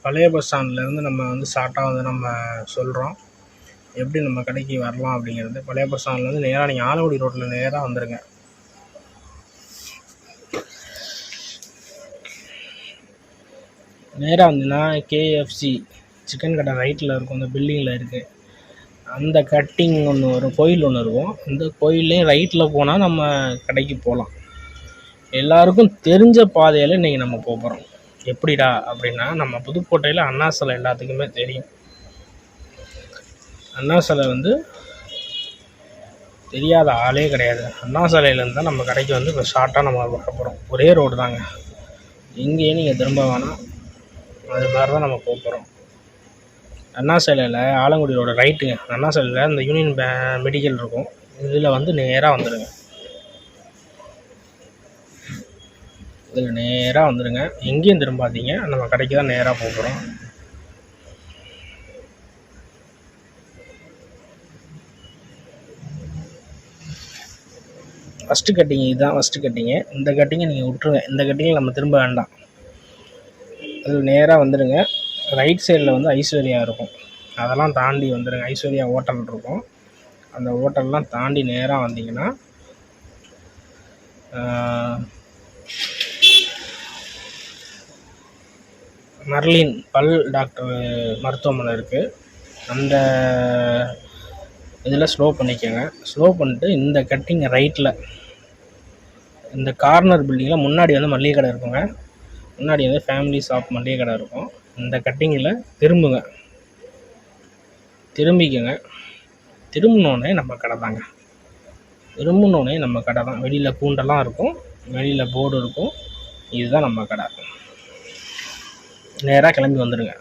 பழைய பஸ் ஸ்டாண்ட்லேருந்து நம்ம வந்து ஷார்ட்டாக வந்து நம்ம சொல்கிறோம் எப்படி நம்ம கடைக்கு வரலாம் அப்படிங்கிறது. பழைய பஸ் ஸ்டாண்ட்லேருந்து நேராக நீங்கள் ஆலங்குடி ரோட்டில் நேராக வந்துடுங்க. நேராக வந்தீங்கன்னா கேஎஃப்சி சிக்கன் கடை ரைட்டில் இருக்கும், அந்த பில்டிங்கில் இருக்குது. அந்த கட்டிங் ஒன்று வரும், கோயில் ஒன்று இருக்கும். அந்த கோயில்லையும் ரைட்டில் போனால் நம்ம கடைக்கு போகலாம். எல்லாருக்கும் தெரிஞ்ச பாதையில் இன்றைக்கி நம்ம போகிறோம். எப்படிடா அப்படின்னா, நம்ம புதுக்கோட்டையில் அண்ணா சிலை எல்லாத்துக்குமே தெரியும். அண்ணா சிலை வந்து தெரியாத ஆளே கிடையாது. அண்ணா சிலையிலேருந்து தான் நம்ம கடைக்கு வந்து இப்போ ஷார்ட்டாக நம்ம பார்க்க போகிறோம். ஒரே ரோடு தாங்க, இங்கேயே நீங்கள் திரும்ப வேணாம், அது மாதிரி தான் நம்ம போகிறோம். அண்ணா சிலையில் ஆலங்குடி ரோடு ரைட்டுங்க. அண்ணா சிலையில் இந்த யூனியன் மெடிக்கல் இருக்கும், இதில் வந்து நேராக வந்துடுங்க. இதில் நேராக வந்துடுங்க, எங்கேயும் திரும்பாதீங்க, நம்ம கடைக்கு தான் நேராக போகிறோம். ஃபஸ்ட்டு கட்டிங் இதுதான், ஃபஸ்ட்டு கட்டிங்கு. இந்த கட்டிங்கை நீங்கள் விட்ருங்க, இந்த கட்டிங்கில் நம்ம திரும்ப வேண்டாம். அதில் நேராக வந்துடுங்க. ரைட் சைடில் வந்து ஐஸ்வர்யா இருக்கும், அதெல்லாம் தாண்டி வந்துடுங்க. ஐஸ்வர்யா ஹோட்டல் இருக்கும், அந்த ஹோட்டல்லாம் தாண்டி நேராக வந்தீங்கன்னா மர்லின் பல் டாக்டர் மருத்துவமனை இருக்குது. அந்த இதில் ஸ்லோ பண்ணிக்கோங்க. ஸ்லோ பண்ணிட்டு இந்த கட்டிங் ரைட்டில் இந்த கார்னர் பில்டிங்கில் முன்னாடி வந்து மளிகை கடை இருக்குங்க. முன்னாடி வந்து ஃபேமிலி ஷாப் மளிகை கடை இருக்கும். இந்த கட்டிங்கில் திரும்புங்க, திரும்பிக்கோங்க. திரும்பினோடனே நம்ம கடை தாங்க, திரும்பினோடனே நம்ம கடை தான். வெளியில் கூண்டெல்லாம் இருக்கும், வெளியில் போர்டு இருக்கும், இதுதான் நம்ம கடை. நேராக கிளம்பி வந்துடுங்க.